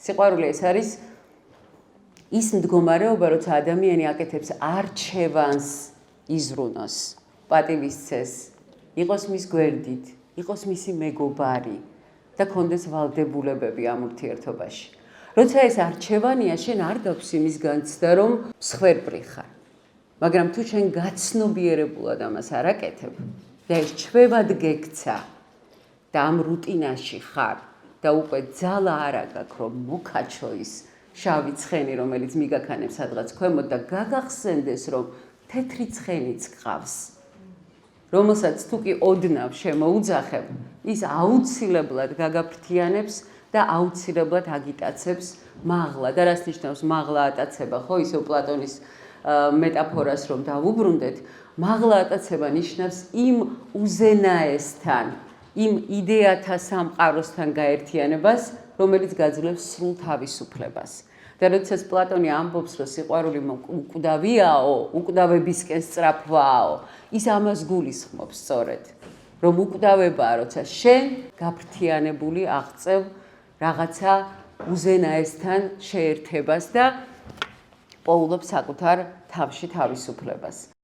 სიყვარული ეს არის ის მდგომარეობა, როცა ადამიანი აკეთებს არჩევანს იზრუნოს, პატივისცეს, იყოს მის გვერდით, იყოს მისი მეგობარი და კონდეს ვალდებულებები ამ ურთიერთობაში. როცა ეს არჩევანია, შენ არ გაქვს იმის განცდა, რომ მსხვერპლი ხარ. მაგრამ თუ შენ გაცნობიერებულად ამას არ აკეთებ და ეს ჩვევად გექცა და ამ რუტინაში ხარ და უკვე ძალა არ აქვს, რომ მოკაჩო ის შავი ცხენი, რომელიც მიგაქანებს სადღაც ქვემოთ და გაგახსენდეს, რომ თეთრი ცხენიც გყავს, რომელსაც თუ კი ოდნავ შემოუძახებ, ის აუცილებლად გაგაფრთიანებს და აუცილებლად აგიტაცებს მაღლა. და რას ნიშნავს მაღლა ატაცება, ხო, ისევ პლატონის მეტაფორას რომ დავუბრუნდეთ, მაღლა ატაცება ნიშნავს იმ უზენაესთან, იმ იდეათა სამყაროსთან გაერთიანებას, რომელიც გაძლევს სრულ თავისუფლებას. და როდესაც პლატონი ამბობს, რომ სიყვარული უკვდავიაო, უკვდავებისკენ სწრაფვაო, ის ამას გულისხმობს სწორედ, რომ უკვდავებაა, როცა შენ გაფრთიანებული აღწევ რაღაცა უზენაესთან შეერთებას და პოულობ საკუთარ თავში თავისუფლებას.